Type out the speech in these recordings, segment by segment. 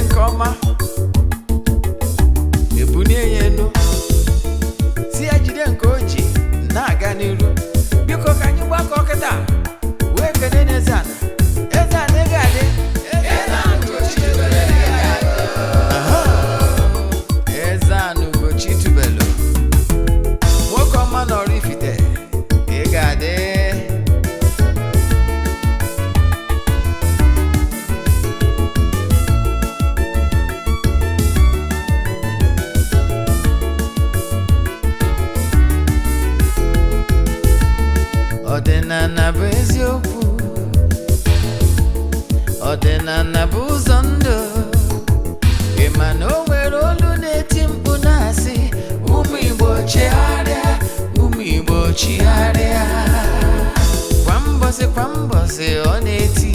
nkoma ebunye yenu si ajide nkoji na aga n'iru biko ka anyị gbakọ kịta wee kene Eze-Ana Eze-Ana ga-adị Eze-Ana ugochitubelu nwoke ọma na oraifite ị ga-adị ọdịnala bụ eziokwu ọdịnala bụ ụzọ ndụ ịma na o nwere olu na-eti mkpu na-asị ụmụ Igbo chigharịa ụmụ Igbo chigharịa kwa mbọsị ọ na-eti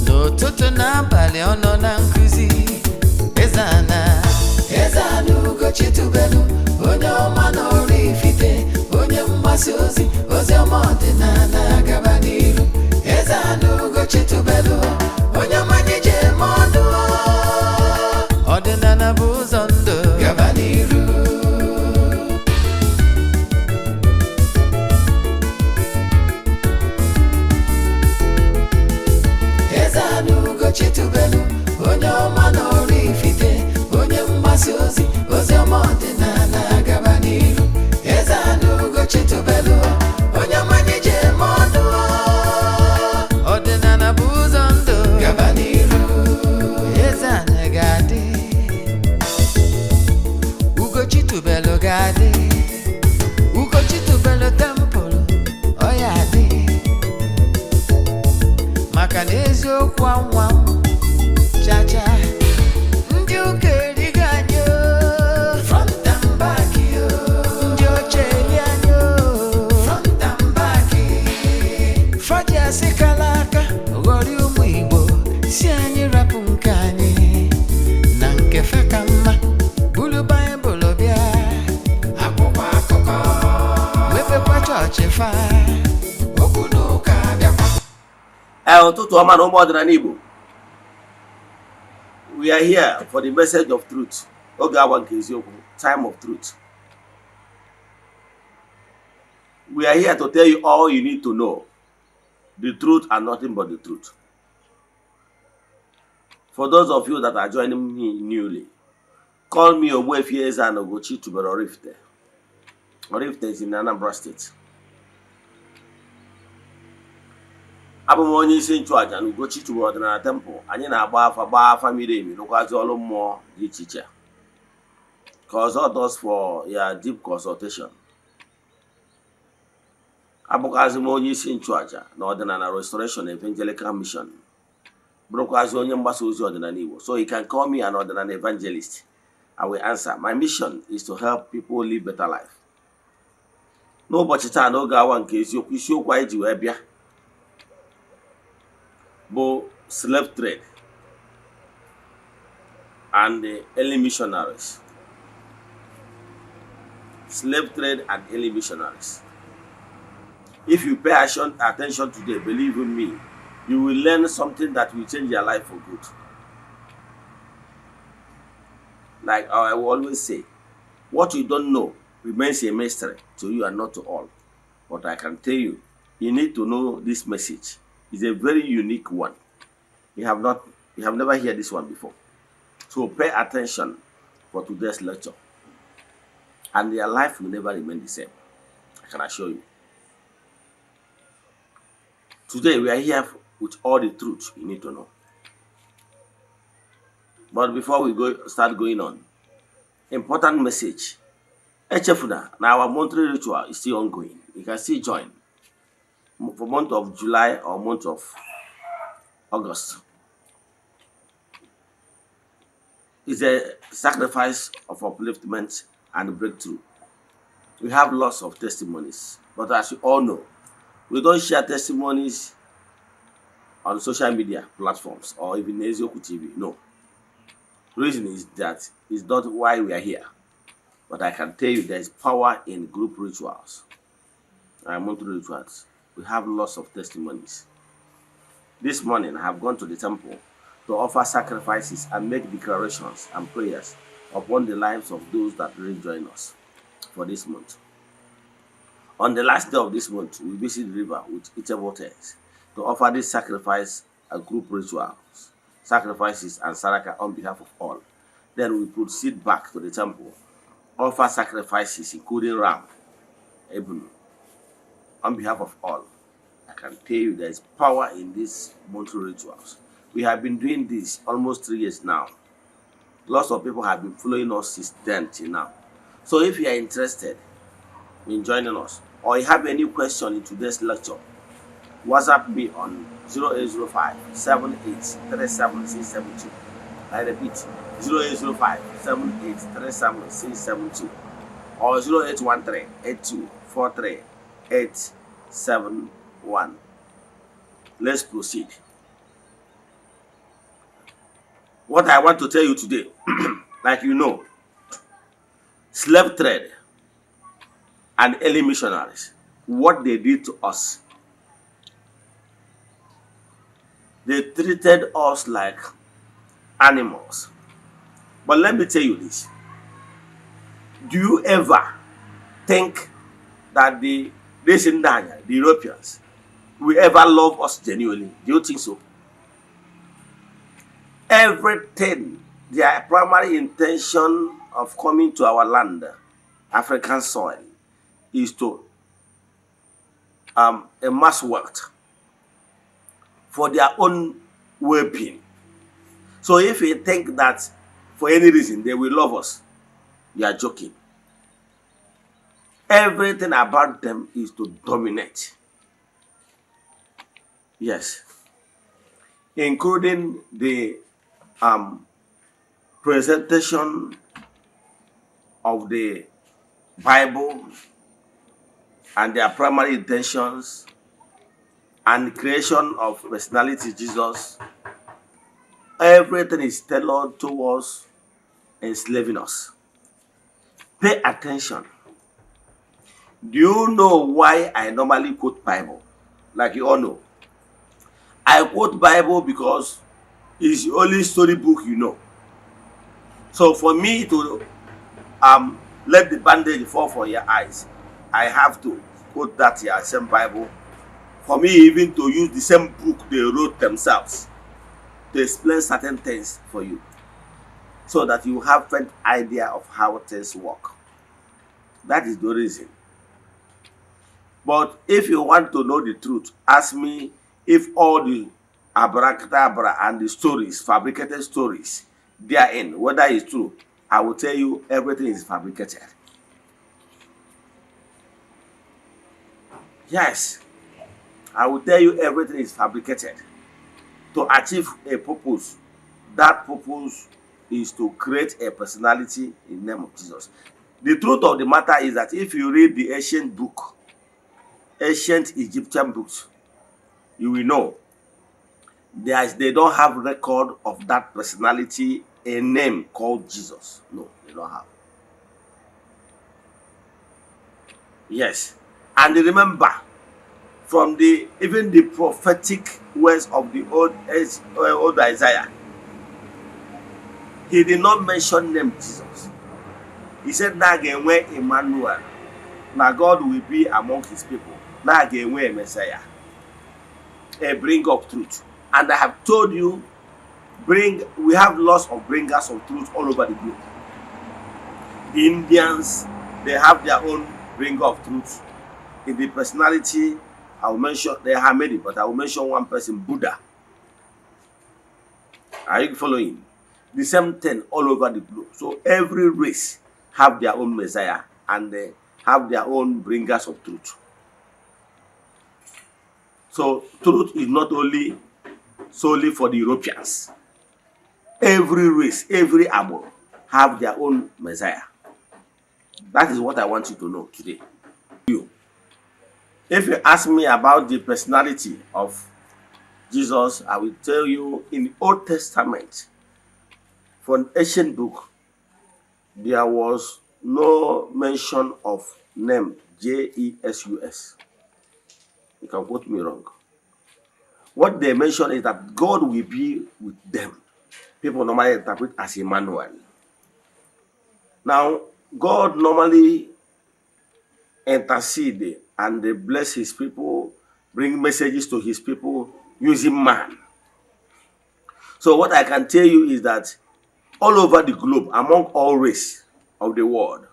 n'ụtụtụ n'abalị ọ nọ na nkụzi Eze-Ana ugochitubelu onye ọma na oraifite onye mgbasa ozi ọma ọdịnala gaba n'iru Eze-Ana ugochitubelu onye mmanye je eme ọnụ ọdịnala bụ ụzọ ndụ gaba n'iru Eze-Ana ugochitubelu onye ọma na oraifite onye mgbasa ozi ọma ọdịnala gaba n'iru Eze-Ana ugochitubelu onye mmanye je eme ọnụ ọdịnala bụ ụzọ ndụ gaba n'iru Eze-Ana ga-adị ugochitubelu ga-adị ugochitubelu tempụl ọ ya adị maka na eziokwu anwa chacha ndị ụka erigo anyị front and back ndị oche eri anyị front and back fadi asị kala aka ghọrị ụmụ Igbo si anyị rapụ nke anyị na nke fe ka mma bulu Baịbụl bịa akwụkwọ akụkọ mepekwa chọọchị fa okwu n'ụka bịakwa ụtụtụ ọma na ụmụ ọdịnala Igbo. We are here for the message of truth. Oge awa nke eziokwu, time of truth. We are here to tell you all you need to know. The truth and nothing but the truth. For those of you that are joining me newly, call me Ogbuefi Eze-Ana ugochitubelu oraifite. Oraifite is in Anambra State. Abụ m onye isi nchụaja na ugochitubelu ọdịnala temple. Anyị na-agba afa miri emi rụkwazi ọrụ mmụọ dị iche iche. Consult us for your deep consultation. Abụkwazi m onye isi nchụaja na ọdịnala Restoration Evangelical Mission. Bụrụkwazi onye mgbasa ozi ọdịnala Igbo. So you can call me an ọdịnala evangelist. I will answer. My mission is to help people live better life. N'ụbọchị taa n'oge awa nke eziokwu isiokwu anyị ji wee bịa bụ slave trade and the early missionaries. Slave trade and early missionaries. If you pay attention today, believe in me, you will learn something that will change your life for good. Like I will always say, what you don't know remains a mystery to you and not to all. But I can tell you, you need to know this message. It's a very unique one. You have never heard this one before. So pay attention for today's lecture. And your life will never remain the same. I can assure you. Today we are here with all the truth you need to know. But before we start going on, important message. Echefuna, now our monthly ritual is still ongoing. You can still join for month of July or month of August. It's a sacrifice of upliftment and breakthrough. We have lots of testimonies, but as you all know, we don't share testimonies on social media platforms or even Ezioku TV. No. Reason is that it's not why we are here. But I can tell you there is power in group rituals and monthly rituals. We have lots of testimonies. This morning I have gone to the temple to offer sacrifices and make declarations and prayers upon the lives of those that will join us for this month. On the last day of this month, we visit the river with eatable things to offer this sacrifice and group rituals, sacrifices and saraka on behalf of all. Then we proceed back to the temple, offer sacrifices including ram, even on behalf of all. I can tell you there is power in these monthly rituals. We have been doing this almost 3 years now. Lots of people have been following us since then till now. So if you are interested in joining us or you have any question in today's lecture, WhatsApp me on 0805 7837672. I repeat, 0805 7837672 or 0813 871. Let's proceed. What I want to tell you today, like you know, slave trade and early missionaries, what they did to us. They treated us like animals. But let me tell you this. Do you ever think that the Europeans, will ever love us genuinely? Do you think so? Everything, their primary intention of coming to our land, African soil, is to amass wealth for their own well-being. So if you think that for any reason they will love us, you are joking. Everything about them is to dominate. Yes. Including the presentation of the Bible and their primary intentions and the creation of personality Jesus. Everything is tailored towards enslaving us. Pay attention. Do you know why I normally quote Bible? Like you all know. I quote Bible because it's the only storybook you know. So for me to let the bandage fall for your eyes, I have to quote that same Bible. For me even to use the same book they wrote themselves to explain certain things for you, so that you have an idea of how things work. That is the reason. But if you want to know the truth, ask me if all the abracadabra and the stories, fabricated stories therein, whether it's true. I will tell you everything is fabricated. Yes, I will tell you everything is fabricated to achieve a purpose. That purpose is to create a personality in the name of Jesus. The truth of the matter is that if you read the ancient Egyptian books, you will know they don't have record of that personality, a name called Jesus. No, they don't have. Yes, and remember, from even the prophetic words of the old Isaiah, he did not mention name Jesus. He said, "Now again, where Emmanuel, now God will be among his people. Now again, where Messiah, a bringer of truth." And I have told you, we have lots of bringers of truth all over the globe. The Indians, they have their own bringer of truth. In the personality, I will mention, they have many, but I will mention one person, Buddha. Are you following? The same thing all over the globe. So every race have their own Messiah and they have their own bringers of truth. So truth is not only solely for the Europeans. Every race, every Amo have their own Messiah. That is what I want you to know today. If you ask me about the personality of Jesus, I will tell you in the Old Testament, for an ancient book, there was no mention of name Jesus. You can quote me wrong. what they mention is that God will be with them. People normally interpret as Emmanuel. Now, God normally intercede and they bless his people, bring messages to his people using man. So what I can tell you is that all over the globe, among all races of the world,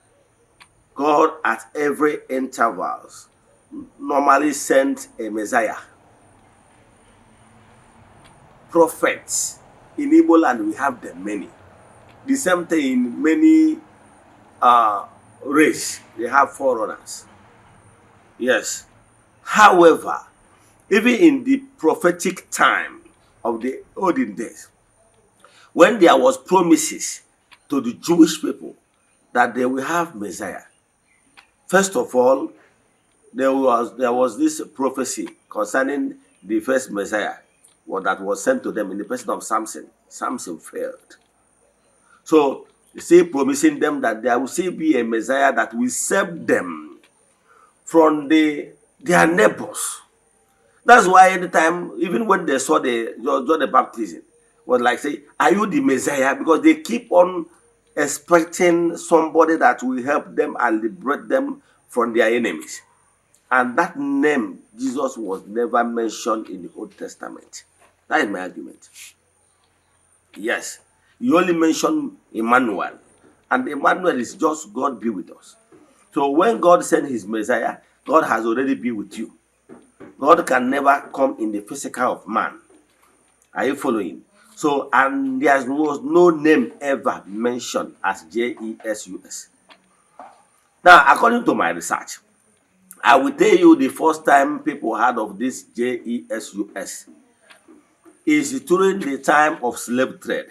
God at every intervals normally sent a Messiah. Prophets in Igbo land, we have them many. The same thing in many races, they have forerunners. Yes. However, even in the prophetic time of the olden days, when there was promises to the Jewish people that they will have Messiah, first of all, there was this prophecy concerning the first Messiah that was sent to them in the person of Samson. Samson failed. So, you see, promising them that there will still be a Messiah that will save them from their neighbors. That's why anytime, even when they saw John the Baptist, was like, say, are you the Messiah? Because they keep on expecting somebody that will help them and liberate them from their enemies. And that name, Jesus, was never mentioned in the Old Testament. That is my argument. Yes. You only mention Emmanuel. And Emmanuel is just God be with us. So when God sent his Messiah, God has already been with you. God can never come in the physical of man. Are you following? So, and there was no name ever mentioned as Jesus. Now, according to my research, I will tell you the first time people heard of this Jesus is during the time of slave trade.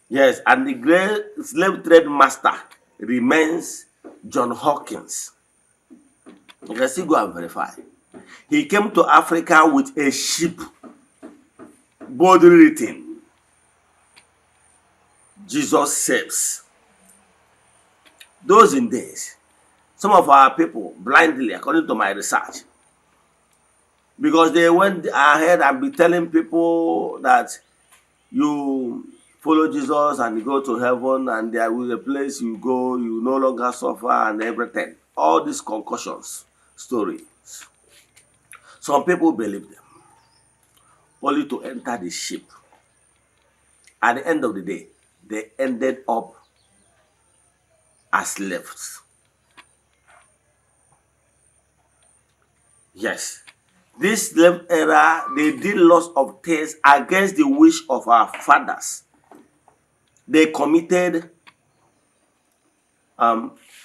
Yes, and the great slave trade master remains John Hawkins. You can still go and verify. He came to Africa with a ship, boldly written, Jesus saves. Those in days, some of our people blindly, according to my research, because they went ahead and be telling people that you follow Jesus and you go to heaven and there will be a place you go, you no longer suffer and everything. All these concussions stories. Some people believe them, only to enter the ship. At the end of the day, they ended up as slaves. Yes. This slave era, they did lots of things against the wish of our fathers. They committed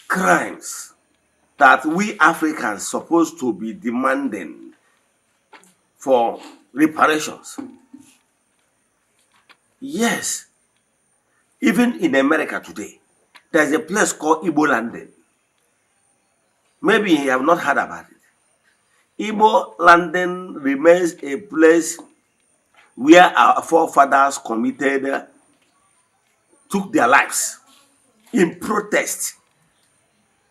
crimes that we Africans supposed to be demanding for reparations. Yes. Even in America today, there's a place called Igbo Landing. Maybe you have not heard about it. Igbo Landing remains a place where our forefathers took their lives in protest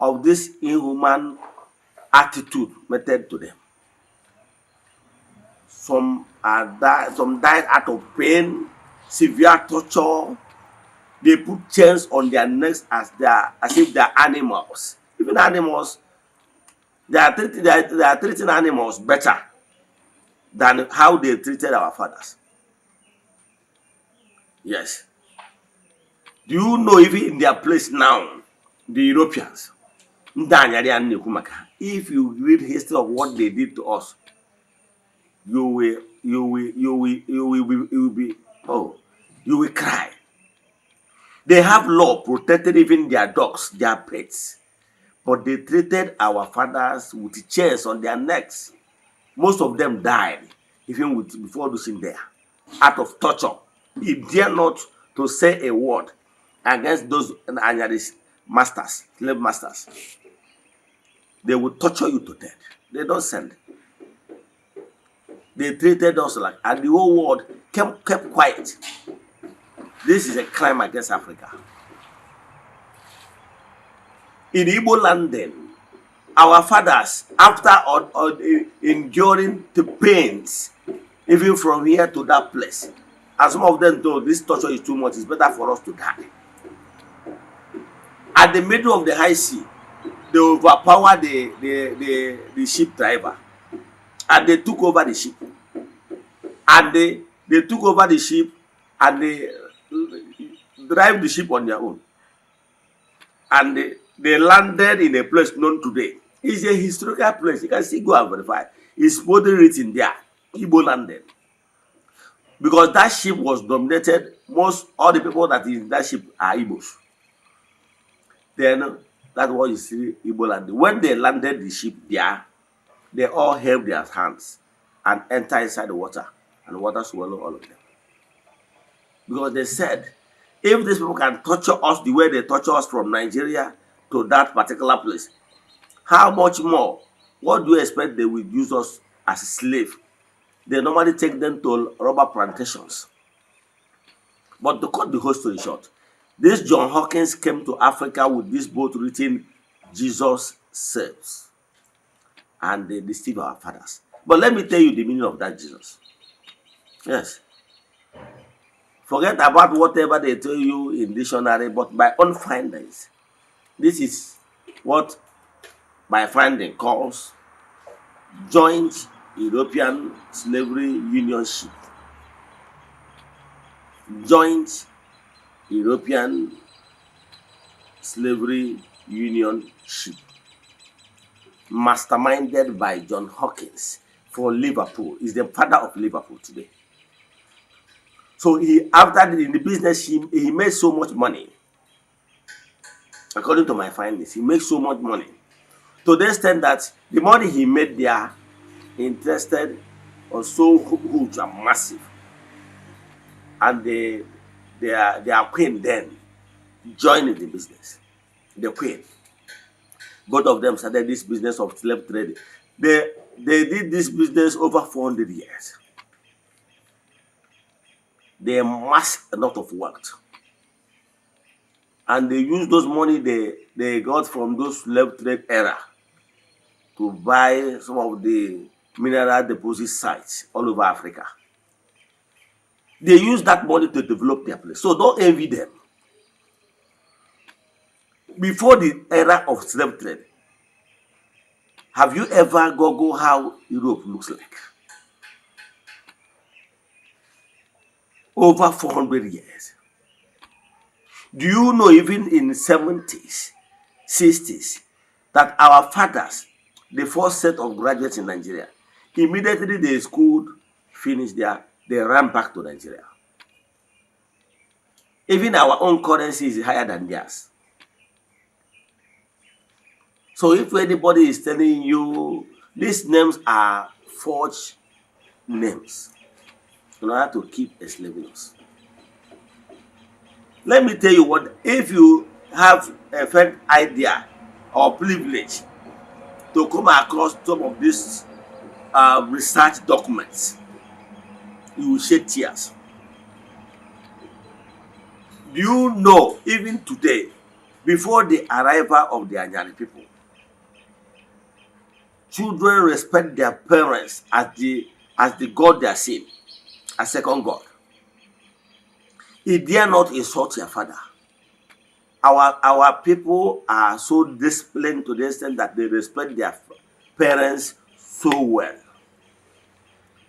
of this inhuman attitude meted to them. Some died out of pain, severe torture. They put chains on their necks as if they're animals. Even animals, they are treating animals better than how they treated our fathers. Yes. Do you know, even in their place now, the Europeans, if you read history of what they did to us, you will cry. They have law protected even their dogs, their pets, but they treated our fathers with chains on their necks. Most of them died, even before losing there, out of torture. He dare not to say a word against those masters, slave masters. They will torture you to death. They don't send. They treated us like, and the whole world kept quiet. This is a crime against Africa. In Igbo Landing, our fathers, after enduring the pains, even from here to that place, and some of them told this torture is too much, it's better for us to die. At the middle of the high sea, they overpowered the ship driver, and they took over the ship. And they took over the ship, and they drive the ship on their own. And they landed in a place known today. It's a historical place. You can still go and verify. It's boldly written there, Igbo landed. Because that ship was dominated, all the people that is in that ship are Igbos. Then that's what you see Igbo landed. When they landed the ship there, they all held their hands and enter inside the water, and the water swallowed all of them. Because they said, if these people can torture us the way they torture us from Nigeria to that particular place, how much more? What do you expect they will use us as a slave? They normally take them to rubber plantations. But to cut the whole story short, this John Hawkins came to Africa with this boat written, Jesus Saves. And they deceived our fathers. But let me tell you the meaning of that Jesus. Yes. Forget about whatever they tell you in dictionary, but my own findings. This is what my finding calls Joint European Slavery Union Ship. Joint European Slavery Union Ship. Masterminded by John Hawkins for Liverpool. Is the father of Liverpool today. So after in the business, he made so much money. According to my findings, he makes so much money. To the extent that the money he made there interested was so huge and massive. And their queen then joined the business. The queen. Both of them started this business of slave trading. They did this business over 400 years. They amassed a lot of wealth. And they used those money they got from those slave trade era to buy some of the mineral deposit sites all over Africa. They used that money to develop their place. So don't envy them. Before the era of slave trade, have you ever googled how Europe looks like? Over 400 years. Do you know even in the 70s, 60s, that our fathers, the first set of graduates in Nigeria, immediately they schooled, finished there, they ran back to Nigeria. Even our own currency is higher than theirs. So if anybody is telling you these names are forged names in order to keep enslaving us. Let me tell you what, if you have a fair idea or privilege to come across some of these research documents, you will shed tears. Do you know, even today, before the arrival of the Anyari people, children respect their parents as the God they are seeing, a second God. He dare not insult your father. Our people are so disciplined to the extent that they respect their parents so well.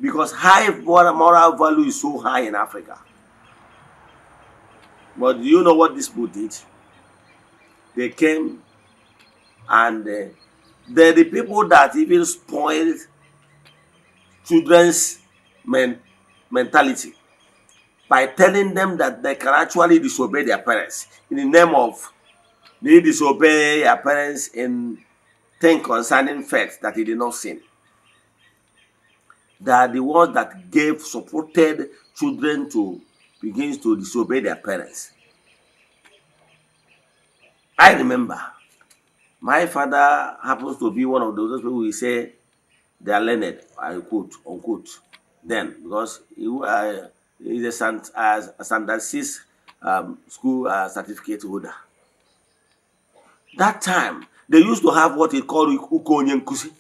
Because high moral value is so high in Africa. But do you know what this people did? They came and they're the people that even spoiled children's mentality by telling them that they can actually disobey their parents in the name of they disobey their parents in things concerning faith that they did not sin. They are the ones that supported children to begin to disobey their parents. I remember my father happens to be one of those people who say they are learned, I quote, unquote, then, because he is a standard 6 school certificate holder. That time, They used to have what they call ukonyenkusi.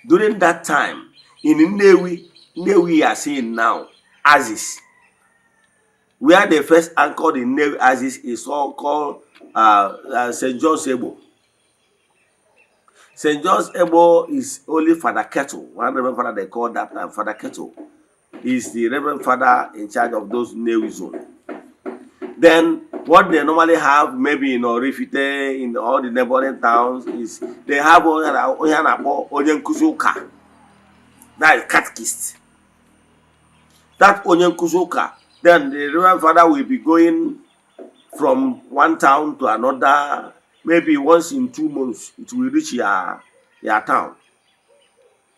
During that time, in Nnewi you are seeing now, Aziz, where they first anchored in Nnewi Aziz is all called St. John's Ebo. St. John's Ebo is only Father Kettle, one Reverend Father they call that Father Kettle. Is the Reverend Father in charge of those Nnewi zone. Then what they normally have, maybe in Oraifite, in all the neighboring towns, is they have Onyenkuzuka. That is catechist. That Onyenkuzuka, then the Reverend Father will be going from one town to another. Maybe once in 2 months, it will reach your town.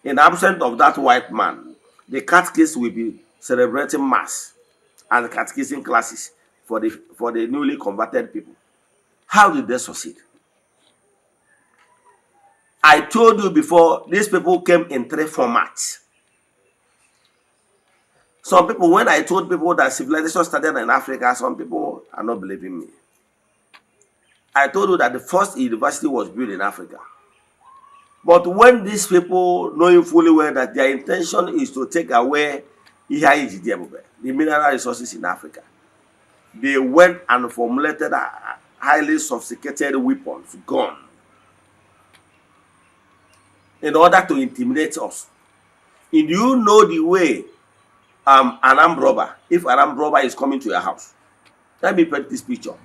In the absence of that white man, the catechist will be celebrating mass and catechism classes for the newly converted people. How did they succeed? I told you before, these people came in 3 formats. Some people, when I told people that civilization started in Africa, some people are not believing me. I told you that the first university was built in Africa. But when these people, knowing fully well that their intention is to take away the mineral resources in Africa, they went and formulated highly sophisticated weapons, gun, in order to intimidate us. And you know the way an armed robber, if an armed robber is coming to your house, let me paint this picture.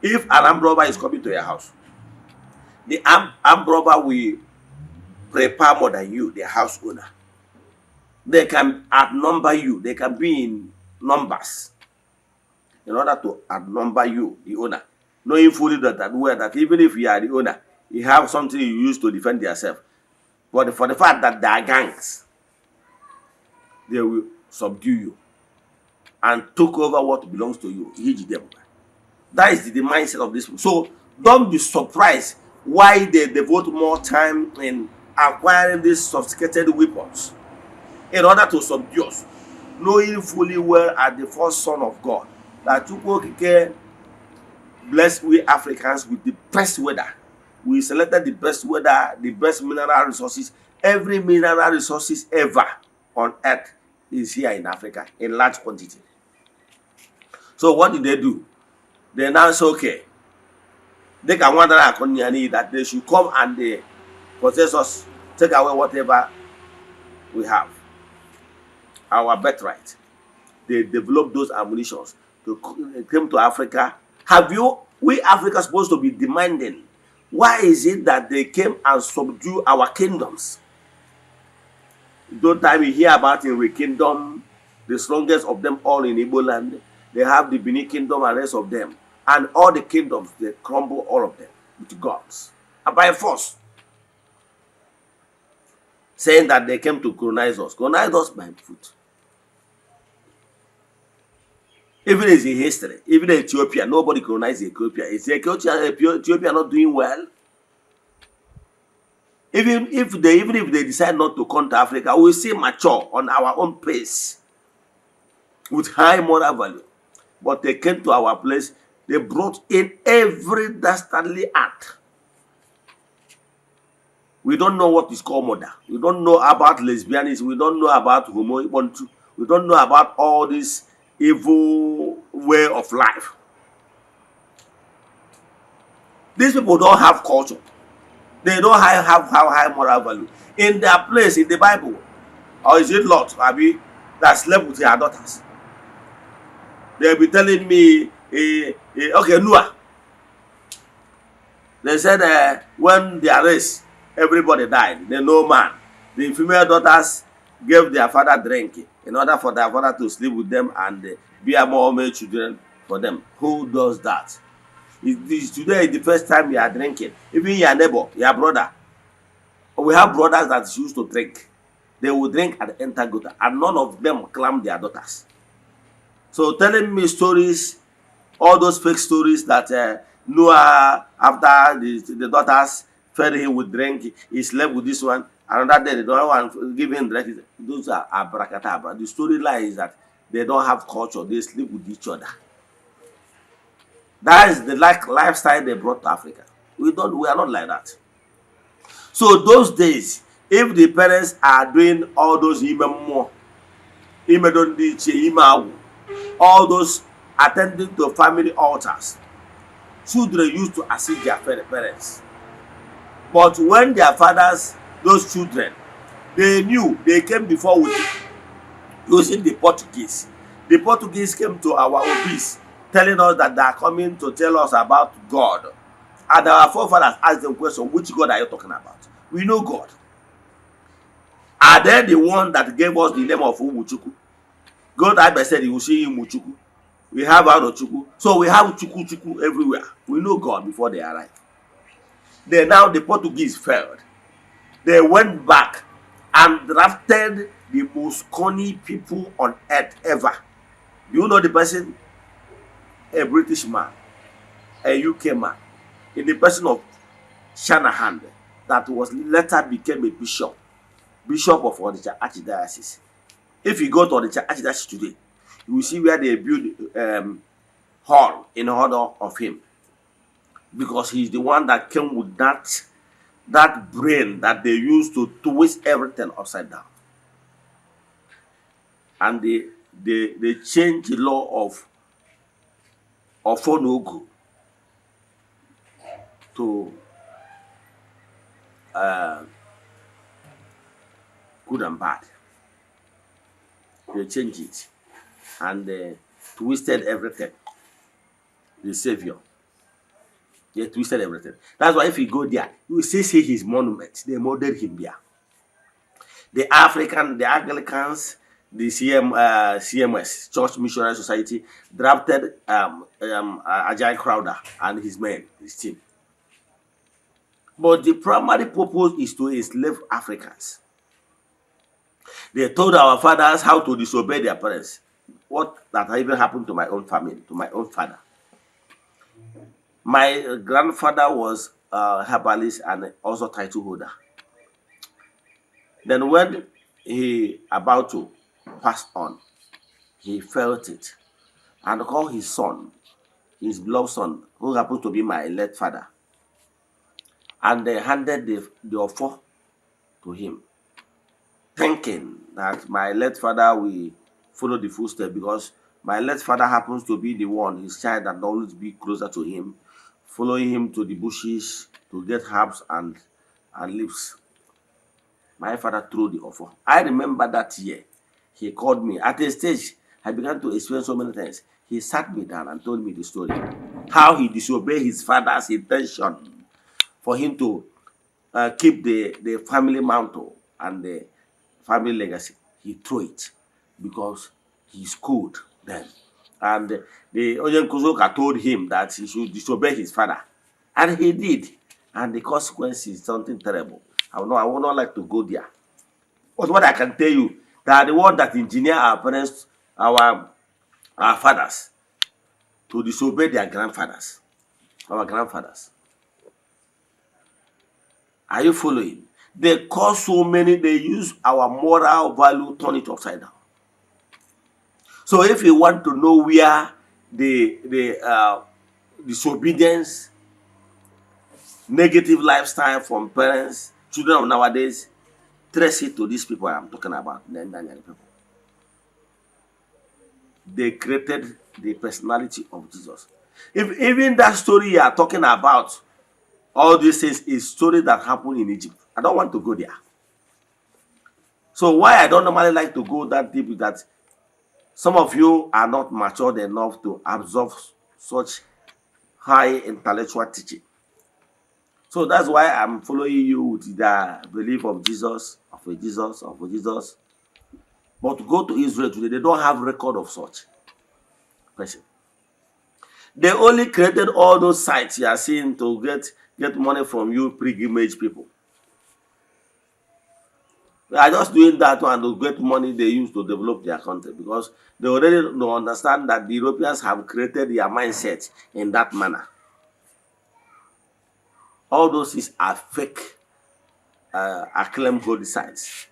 If an armed robber is coming to your house, the armed robber will prepare more than you, the house owner. They can outnumber you. They can be in numbers in order to outnumber you, the owner. Knowing fully that even if you are the owner, you have something you use to defend yourself. But for the fact that they are gangs, they will subdue you and took over what belongs to you. That is the mindset of this. So don't be surprised why they devote more time in acquiring these sophisticated weapons in order to subdue us, knowing fully well as the first son of God that Ogbuefi blessed we Africans with the best weather. We selected the best weather, the best mineral resources. Every mineral resources ever on earth is here in Africa in large quantity. So what did they do? They now say, okay, they can wonder that they should come and they possess us, take away whatever we have, our birthright. They developed those ammunitions to come to Africa. We Africa supposed to be demanding, why is it that they came and subdued our kingdoms? Don't time we hear about in the kingdom, the strongest of them all in Igbo land, they have the Benin kingdom and rest of them. And all the kingdoms, they crumble all of them with guns. And by force. Saying that they came to colonize us. Colonize us by foot. Even in history, even in Ethiopia, nobody colonized Ethiopia. Is Ethiopia not doing well? Even if they decide not to come to Africa, we still mature on our own pace with high moral value. But they came to our place, they brought in every dastardly act. We don't know what is called murder. We don't know about lesbianism. We don't know about homo. We don't know about all this evil way of life. These people don't have culture. They don't have high moral value. In their place, in the Bible, or is it Lot, that slept with their daughters? They'll be telling me, okay, Noah. They said when their race, everybody died. The no man. The female daughters gave their father drink in order for their father to sleep with them and bear more male children for them. Who does that? Today is the first time you are drinking. Even your neighbor, your brother. We have brothers that used to drink. They will drink and enter gutter, and none of them claim their daughters. So telling me stories, all those fake stories that Noah, after the daughters fed him with drink, he slept with this one, another day they don't want to give him drink. Those are abracadabra. The storyline is that they don't have culture, they sleep with each other. That is the lifestyle they brought to Africa. We are not like that. So those days, if the parents are doing all those all those attending to family altars, children used to assist their parents. But when their fathers, those children, they knew they came before with using the Portuguese. The Portuguese came to our obis telling us that they are coming to tell us about God. And our forefathers asked them question, which God are you talking about? We know God. Are they the one that gave us the name of Umuchuku? God I said he will see Umuchuku. We have Arochuku. So we have Chuku everywhere. We know God before they arrived. Then now the Portuguese failed. They went back and drafted the most cunning people on earth ever. Do you know the person? A British man, a UK man, in the person of Shanahan, that was later became a bishop of Onitsha Archdiocese. If you go to Onitsha Archdiocese today, you will see where they build hall in honor of him, because he's the one that came with that brain that they use to twist everything upside down. And they changed the law of Ofonogu to good and bad. They changed it and twisted everything. The Savior. They twisted everything. That's why if you go there, you will see his monument. They modeled him there. The Anglicans, the CMS, Church Missionary Society, drafted Ajay Crowder and his men, his team. But the primary purpose is to enslave Africans. They told our fathers how to disobey their parents. What that even happened to my own family, to my own father. My grandfather was a herbalist and also title holder. Then when he about to pass on, he felt it and called his son, his beloved son, who happened to be my late father, and they handed the offer to him, thinking that my late father will follow the footsteps, because my late father happens to be the one, his child, that always be closer to him, following him to the bushes to get herbs and leaves. My father threw the offer. I remember that year. He called me. At a stage, I began to experience so many things. He sat me down and told me the story. How he disobeyed his father's intention for him to keep the family mantle and the family legacy. He threw it because he schooled them. And the Oyen Kuzoka told him that he should disobey his father. And he did. And the consequence is something terrible. I would not like to go there. But what I can tell you, they are the ones that engineer our parents, our fathers, to disobey their grandfathers, our grandfathers. Are you following? They cause so many, they use our moral value, turn it upside down. So if you want to know where the disobedience, negative lifestyle from parents, children of nowadays, trace it to these people I'm talking about, the Nigerian people. They created the personality of Jesus. If even that story you are talking about, all these things is story that happened in Egypt. I don't want to go there. So why I don't normally like to go that deep is that some of you are not matured enough to absorb such high intellectual teaching. So that's why I'm following you with the belief of Jesus, of a Jesus, of a Jesus. But to go to Israel today, they don't have record of such person. They only created all those sites you are seeing to get money from you pilgrimage people. They are just doing that one to get money they use to develop their country, because they already understand that the Europeans have created their mindset in that manner. All those things are fake acclaimed holy sites,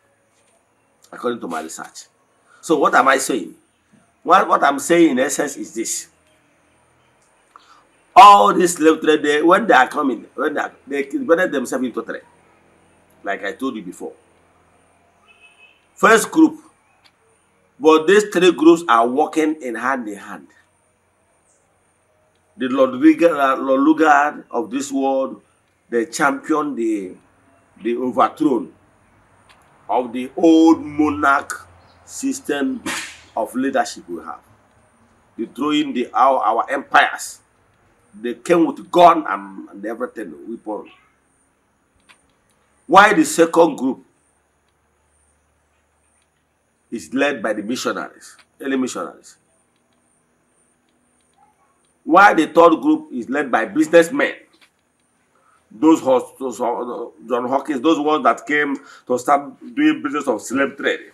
according to my research. So what am I saying? What I'm saying in essence is this. All these slave trade, when they are coming, they divided themselves into three, like I told you before. First group, but these three groups are working in hand. The Lord Lugard of this world, they champion the overthrow of the old monarch system of leadership we have. They throw in our empires. They came with gun and everything, weapon. Why the second group is led by the missionaries, early missionaries? Why the third group is led by businessmen? Those John Hawkins, those ones that came to start doing business of slave trade.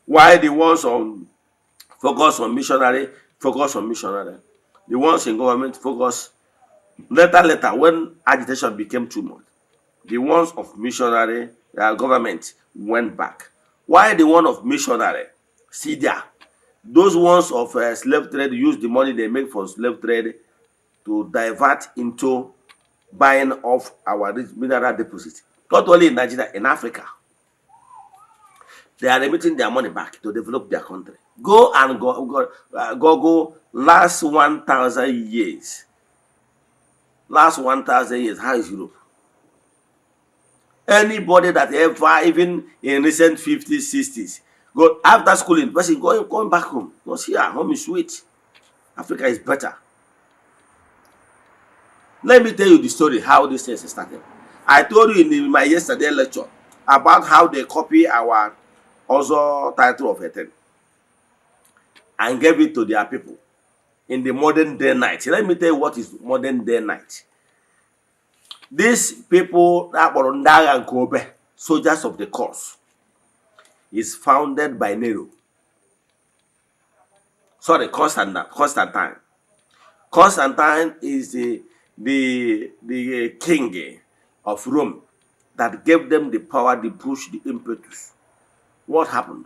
Why the ones on focus on missionary? The ones in government focus later when agitation became too much. The ones of missionary government went back. Why the one of missionary? See there, those ones of slave trade use the money they make from slave trade to divert into buying off our rich mineral deposits. Not only in Nigeria, in Africa. They are remitting their money back to develop their country. Go and go last 1,000 years. Last 1,000 years, how is Europe? Anybody that ever, even in recent 50s, 60s, go after schooling, person going back home. Because here, home is sweet. Africa is better. Let me tell you the story how this thing started. I told you in my yesterday lecture about how they copy our other title of a thing and gave it to their people in the modern day night. Let me tell you what is modern day night. These people, soldiers of the cause, is founded by Nero. Sorry, Constantine. Constantine is the king of Rome that gave them the power to push the impetus. What happened?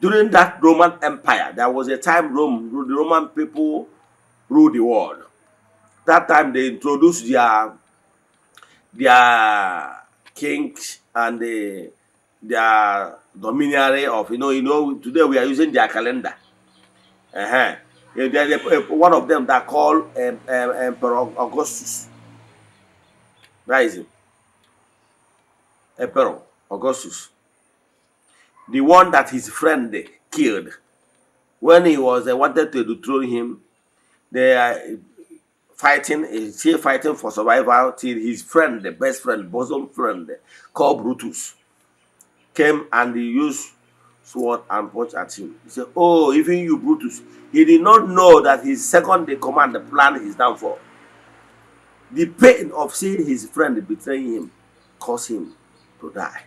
During that Roman Empire, there was a time the Roman people ruled the world. That time they introduced their kings and their dominary of, today we are using their calendar. One of them that called Emperor Augustus. That is it. Emperor Augustus. The one that his friend killed. When he was wanted to dethrone him, they are still fighting for survival till his friend, the best friend, bosom friend, called Brutus, came and he used sword and punched at him. He said, "Oh, even you, Brutus." He did not know that his second in command planned his downfall. The pain of seeing his friend betraying him caused him to die.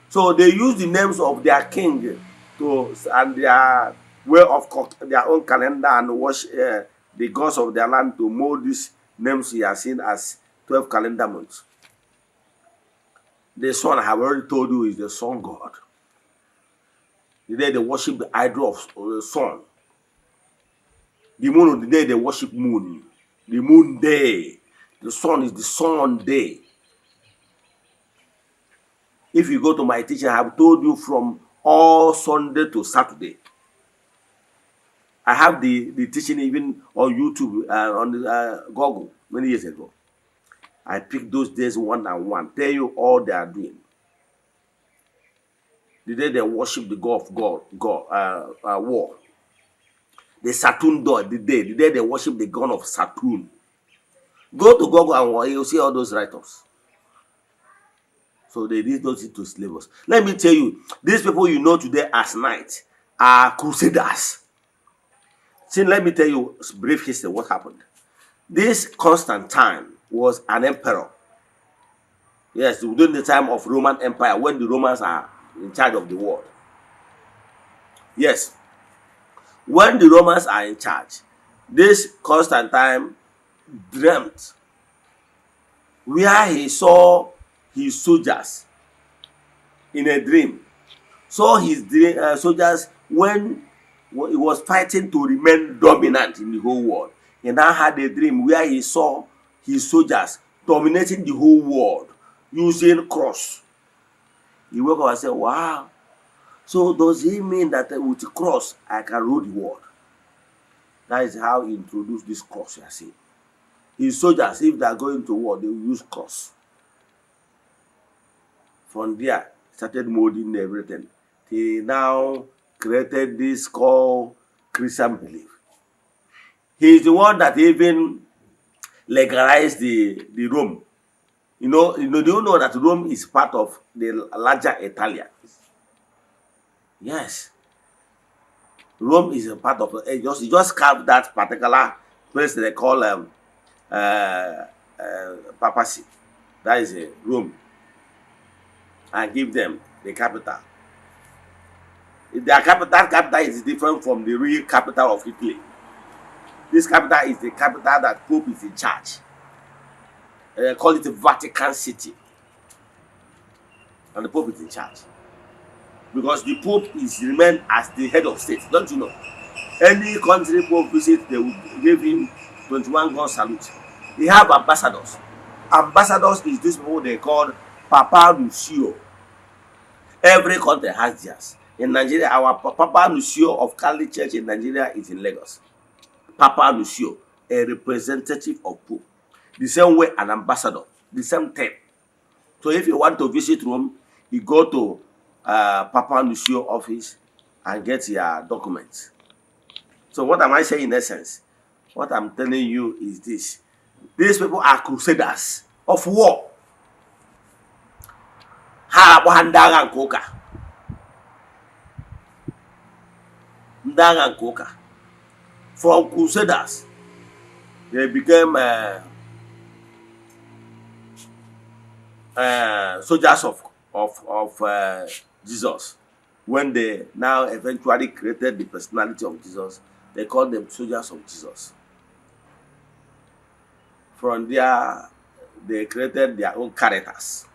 So they use the names of their king and their way of their own calendar and worship the gods of their land to mold these names he has seen as 12 calendar months. The sun, I have already told you, is the sun god. The day they worship the idol of the sun. The moon, the day they worship moon. The moon day. The sun is the sun day. If you go to my teaching, I have told you from all Sunday to Saturday. I have the teaching even on YouTube, on Google, many years ago. I picked those days one and one, tell you all they are doing. The day they worship the god of war. The Saturn god, the day they worship the god of Saturn. Go to Google and you'll see all those write-ups. So they did those to slave us. Let me tell you, these people you know today as knights are crusaders. See, let me tell you brief history what happened. This Constantine was an emperor. Yes, during the time of Roman Empire, when the Romans are in charge of the world. Yes, when the Romans are in charge, this Constantine dreamt where he saw his soldiers in a dream. Saw his soldiers when He was fighting to remain dominant in the whole world. He now had a dream where he saw his soldiers dominating the whole world using cross. He woke up and said, wow. So does he mean that with the cross I can rule the world? That is how he introduced this cross, you see. His soldiers, if they are going to war, they will use cross. From there, started molding everything. He now created this called Christian belief. He is the one that even legalized the Rome. Do you know that Rome is part of the larger Italy? Yes. Rome is a part of it. Just carved that particular place they call papacy. That is Rome. And give them the capital. Their capital is different from the real capital of Italy. This capital is the capital that Pope is in charge. Call it the Vatican City. And the Pope is in charge. Because the Pope is remained as the head of state. Don't you know? Any country Pope visit, they will give him 21 gun salute. They have ambassadors. Ambassadors is this people they call Papa Nuncio. Every country has theirs. In Nigeria, our Papa Nuncio of Catholic Church in Nigeria is in Lagos. Papa Nuncio, a representative of Pope. The same way an ambassador, the same thing. So if you want to visit Rome, you go to Papa Nuncio office and get your documents. So what am I saying in essence? What I'm telling you is this. These people are crusaders of war. Ha abụghị ndị agha nke ụka. Ndị agha nke ụka. From crusaders, they became soldiers of Jesus. When they now eventually created the personality of Jesus, they called them soldiers of Jesus. From there, they created their own characters.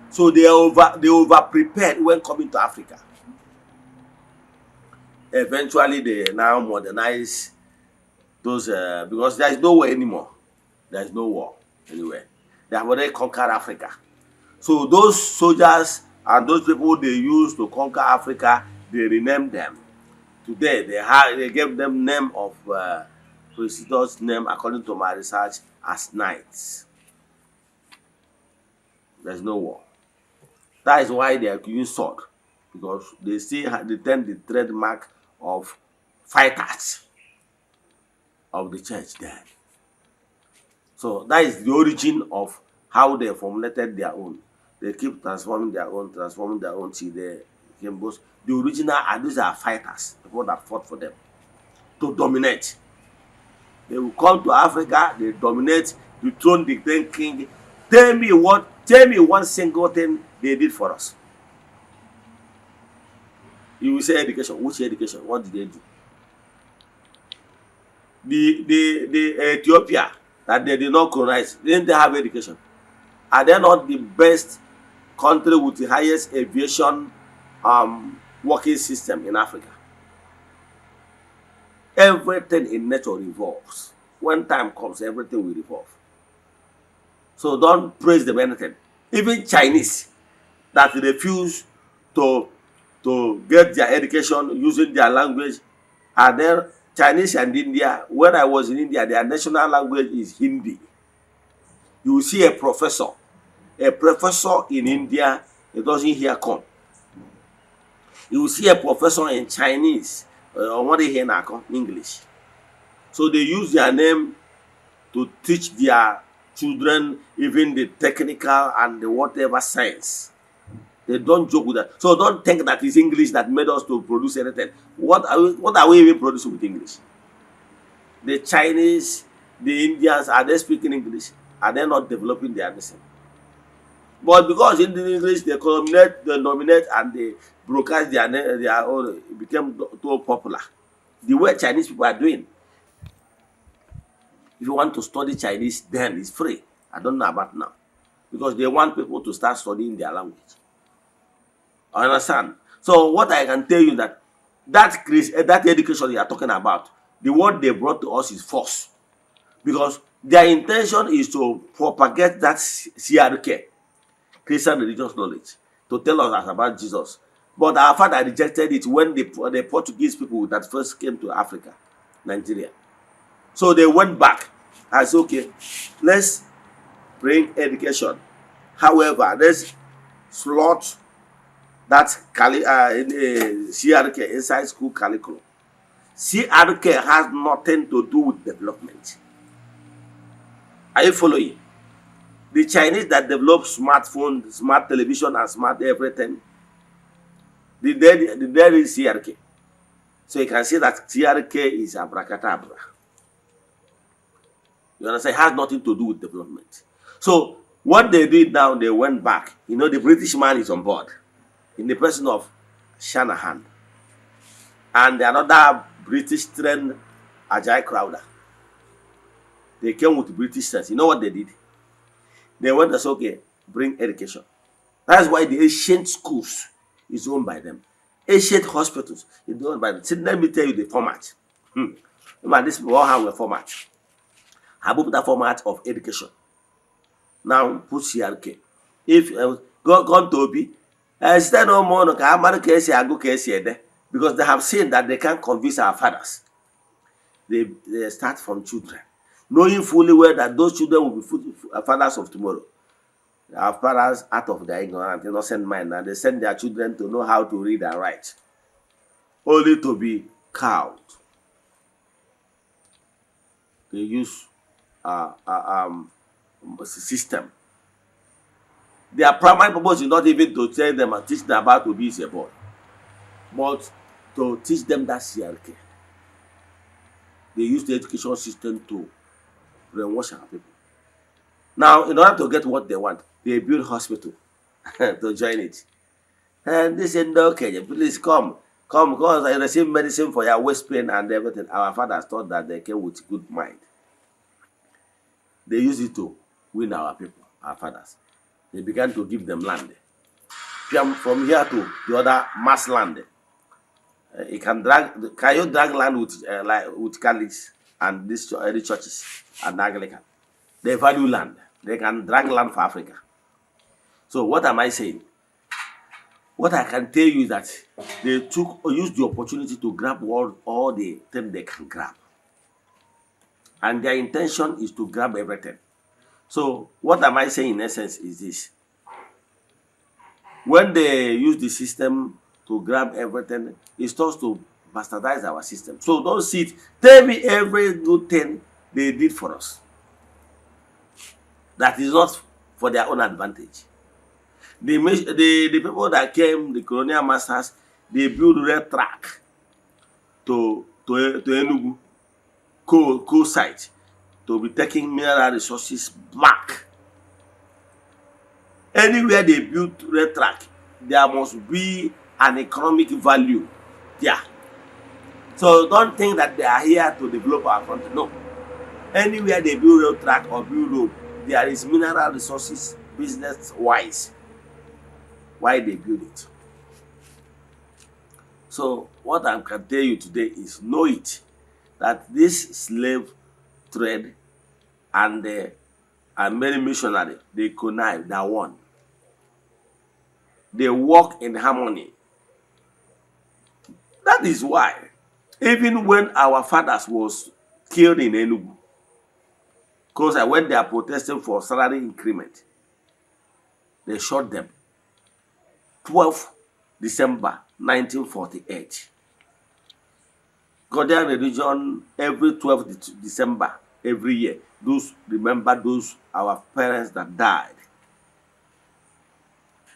So they over prepared when coming to Africa. Eventually, they now modernize those because there is no war anymore. There is no war anywhere. They have already conquered Africa. So those soldiers and those people they used to conquer Africa, they renamed them. Today they gave them name of President's name according to my research as knights. There's no war. That is why they are using sword, because they still retain the trademark of fighters of the church there. So that is the origin of how they formulated their own. They keep transforming their own till they became both. The original, and these are fighters, people that fought for them to dominate. They will come to Africa, they dominate, dethrone the then king. Tell me one single thing they did for us. You will say education. Which education? What did they do? The Ethiopia that they did not colonize, didn't they have education? Are they not the best country with the highest aviation working system in Africa? Everything in nature revolves. When time comes, everything will revolve. So don't praise them anything. Even Chinese that refuse to get their education using their language, are there Chinese and India. When I was in India, their national language is Hindi. You will see a professor in India, he doesn't hear come. You will see a professor in Chinese, or what they hear now, English. So they use their name to teach their children even the technical and the whatever science. They don't joke with that. So don't think that it's English that made us to produce anything. What are we even producing with English? The Chinese, the Indians, are they speaking English? Are they not developing their medicine? But because in the English they dominate and they broadcast their own, it became too popular. The way Chinese people are doing. If you want to study Chinese, then it's free. I don't know about now. Because they want people to start studying their language. I understand. So what I can tell you that education you are talking about, the word they brought to us is false, because their intention is to propagate that CRK, Christian religious knowledge, to tell us about Jesus. But our father rejected it when the Portuguese people that first came to Africa, Nigeria. So they went back and said, okay, let's bring education. However, let's slot that CRK inside school curriculum. CRK has nothing to do with development. Are you following? The Chinese that develop smartphone, smart television, and smart everything, there is CRK. So you can see that CRK is abracadabra. You understand? It has nothing to do with development. So what they did now, they went back. The British man is on board in the person of Shanahan and another British trained Ajay Crowder. They came with British sense. You know what they did? They went and said, okay, bring education. That's why the ancient schools is owned by them. Ancient hospitals is owned by them. See, let me tell you the format. This people all have a format. I put that format of education. Now put CRK. If gone to Obi, instead no more because they have seen that they can't convince our fathers. They start from children, knowing fully well that those children will be fathers of tomorrow. Our fathers, out of their ignorant, innocent mind, and they send their children to know how to read and write, only to be cowed. They use system. Their primary purpose is not even to tell them and teach them about to be a boy, but to teach them that CRK. They use the education system to brainwash our people. Now, in order to get what they want, they build hospital to join it. And they said, okay, please come, because I receive medicine for your waist pain and everything. Our fathers thought that they came with good mind. They used it to win our people, our fathers. They began to give them land. From here to the other mass land. Can you drag land with Catholics and these early churches and Anglican? They value land. They can drag land for Africa. So what am I saying? What I can tell you is that they used the opportunity to grab all the things they can grab. And their intention is to grab everything. So what am I saying in essence is this. When they use the system to grab everything, it starts to bastardize our system. So don't see it. Tell me every good thing they did for us that is not for their own advantage. The people that came, the colonial masters, they built rail track to Enugu, coal site, to be taking mineral resources back. Anywhere they build rail track, there must be an economic value there. So don't think that they are here to develop our country. No. Anywhere they build rail track or build road, there is mineral resources business-wise why they build it. So what I can tell you today is know it, that this slave trade and many missionaries, they connive, they won. They work in harmony. That is why, even when our fathers was killed in Enugu, because when they are protesting for salary increment, they shot them. 12 December 1948. Ghanaian religion, every 12th December, every year, remember those our parents that died.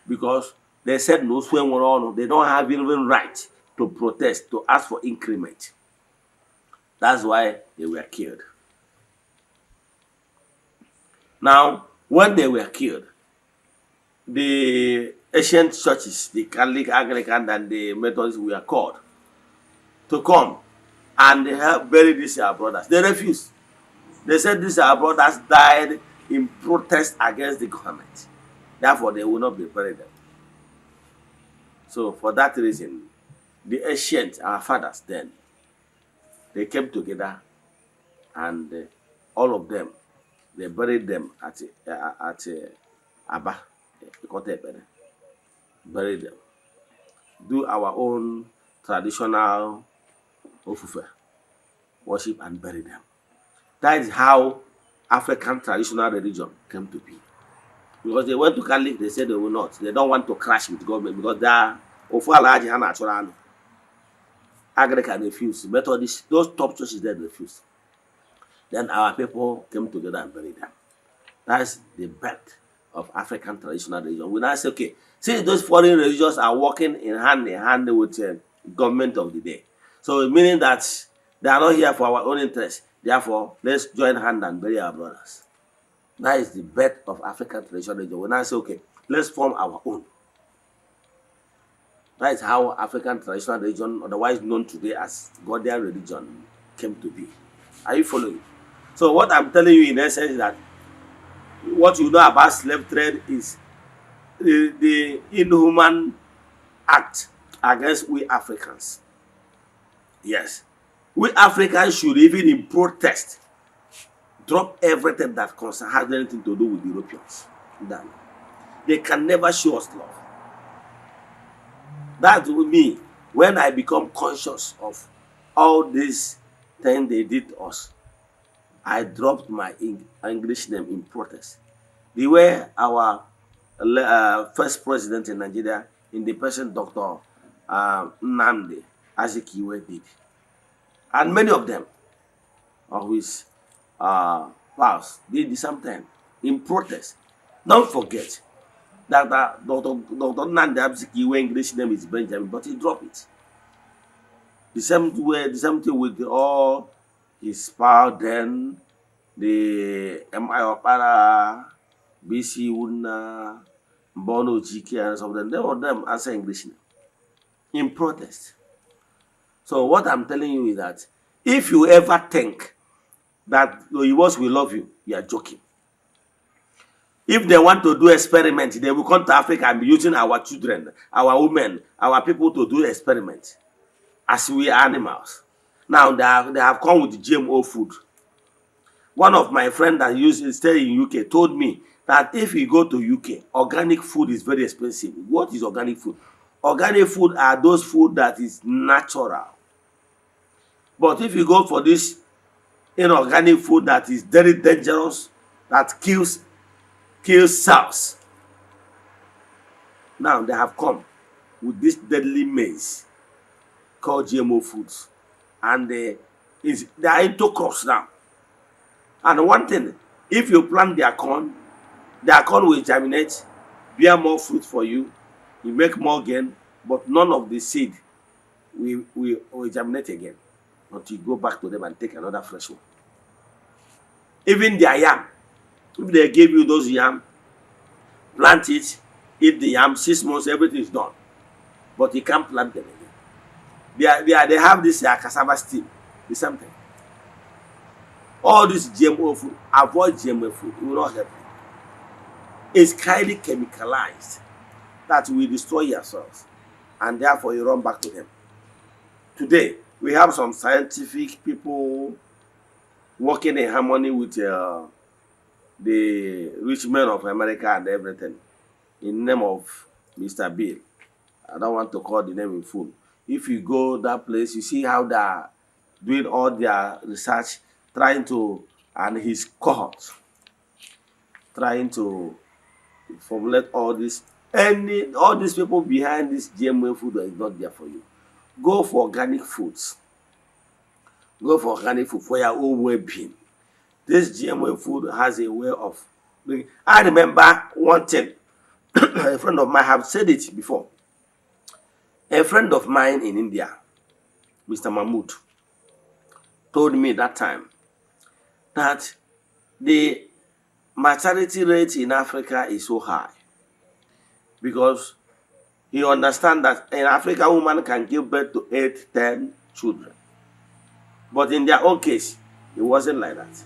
Because they said no swing on, they don't have even right to protest, to ask for increment. That's why they were killed. Now, when they were killed, the ancient churches, the Catholic, Anglican, and the Methodists were called to come and they have buried these our brothers. They refused. They said these our brothers died in protest against the government. Therefore, they will not be buried. So for that reason, the ancient, our fathers then, they came together and all of them, they buried them at Aba, Ikotepere, buried them, do our own traditional ofufe, worship and bury them. That is how African traditional religion came to be. Because they went to Catholic, they said they will not. They don't want to crash with government because they are Ofualaji Hana Anglican refused. Methodists, those top churches then refused. Then our people came together and buried them. That's the birth of African traditional religion. We now say, okay, since those foreign religions are working in hand with the government of the day, so meaning that they are not here for our own interest. Therefore, let's join hand and bury our brothers. That is the birth of African traditional religion. We now say, okay, let's form our own. That is how African traditional religion, otherwise known today as Ghanaian religion, came to be. Are you following? So what I'm telling you in essence is that what you know about slave trade is the inhuman act against we Africans. Yes. We Africans should even in protest drop everything that has anything to do with Europeans. Then they can never show us love. That's me when I become conscious of all these things they did to us. I dropped my English name in protest. The way our first president in Nigeria, in the person Dr. Nnamdi Azikiwe did. And many of them, of his pals, did the same thing in protest. Don't forget that Dr. Nnamdi Azikiwe English name is Benjamin, but he dropped it. The same thing with all his pal then, the M.I. Opara, BC Una, Bono GK, and some of them. They of them answer English name in protest. So what I'm telling you is that if you ever think that the Igbos will love you, you are joking. If they want to do experiment, they will come to Africa and be using our children, our women, our people to do experiment as we are animals. Now they have come with GMO food. One of my friends that stay in UK told me that if you go to UK, organic food is very expensive. What is organic food? Organic food are those food that is natural. But if you go for this inorganic food that is very dangerous, that kills cells. Now they have come with this deadly maize called GMO foods. And they are into crops now. And one thing, if you plant their corn will germinate, bear more fruit for you, you make more gain, but none of the seed will germinate again until you go back to them and take another fresh one. Even their yam, if they give you those yam, plant it, eat the yam, 6 months, everything is done. But you can't plant them again. They have this cassava steam, the same thing. All this GMO food, avoid GMO food, it will not help you. It's highly chemicalized that will destroy yourselves, and therefore you run back to them. Today, we have some scientific people working in harmony with the rich men of America and everything in the name of Mr. Bill. I don't want to call the name in full. If you go that place, you see how they are doing all their research, trying to, and his cohort, trying to formulate all this. All these people behind this GMO food is not there for you. Go for organic foods. Go for organic food for your own well-being. This GMO food has a way of doing. I remember one thing. A friend of mine have said it before. A friend of mine in India, Mr. Mahmood, told me that time that the mortality rate in Africa is so high because he understands that in Africa, a woman can give birth to 8, 10 children. But in their own case, it wasn't like that.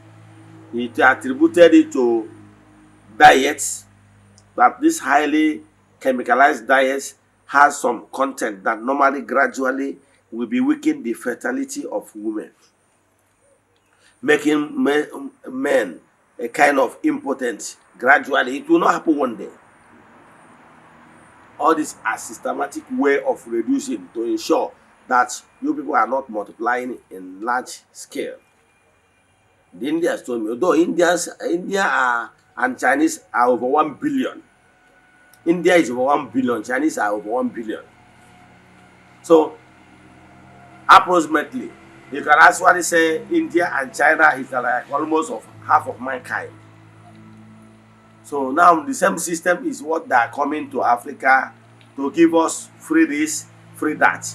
He attributed it to diets, that these highly chemicalized diets has some content that normally gradually will be weakening the fertility of women, making men a kind of impotent gradually. It will not happen one day. All these are systematic way of reducing to ensure that you people are not multiplying in large scale. The Indians told me, although India and Chinese are over 1 billion. India is over 1 billion, Chinese are over 1 billion. So approximately, you can actually say India and China is like almost of half of mankind. So now the same system is what they are coming to Africa to give us free this, free that.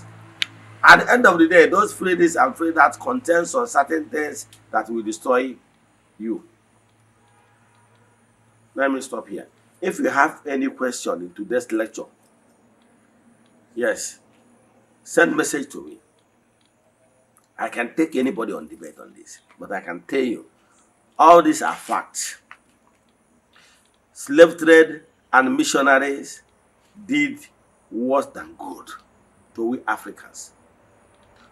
At the end of the day, those free this and free that contain some certain things that will destroy you. Let me stop here. If you have any question in today's lecture, yes, send message to me. I can take anybody on debate on this, but I can tell you, all these are facts. Slave trade and missionaries did worse than good to we Africans.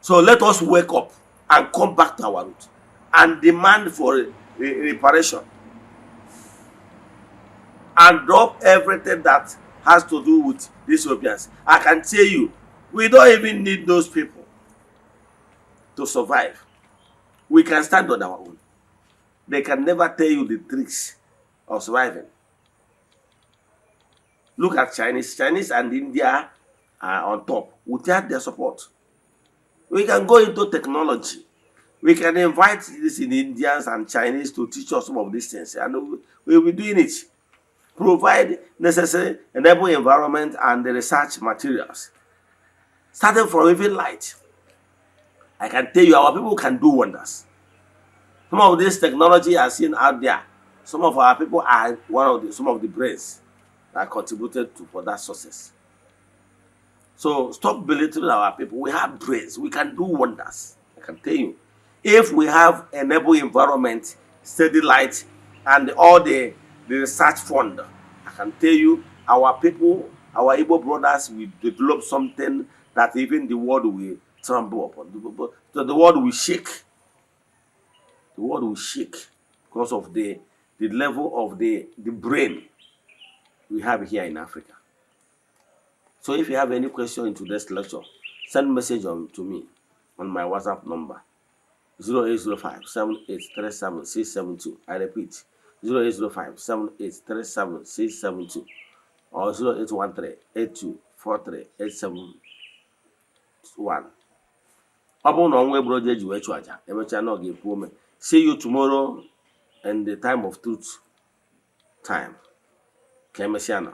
So let us wake up and come back to our roots and demand for reparation and drop everything that has to do with these Ethiopians. I can tell you, we don't even need those people to survive. We can stand on our own. They can never tell you the tricks of surviving. Look at Chinese and India are on top without their support. We can go into technology. We can invite these Indians and Chinese to teach us some of these things, and we'll be doing it. Provide necessary enable environment and the research materials. Starting from even light. I can tell you our people can do wonders. Some of this technology are seen out there. Some of our people are some of the brains that contributed for that success. So stop belittling our people. We have brains. We can do wonders. I can tell you. If we have enable environment, steady light, and all the research fund, I can tell you our people, our Igbo brothers will develop something that even the world will tremble upon. So the world will shake. The world will shake because of the level of the brain we have here in Africa. So if you have any question in today's lecture, send message to me on my WhatsApp number 0805-7837-672. I repeat, 0805-7837-672 or 0813-8243-871. Ọ bụrụ na ọnwa egburu oje ji wee chụ aja, emechaa na ọ ga-ekwu ome. See you tomorrow in the time of truth time. Ka emesịa na.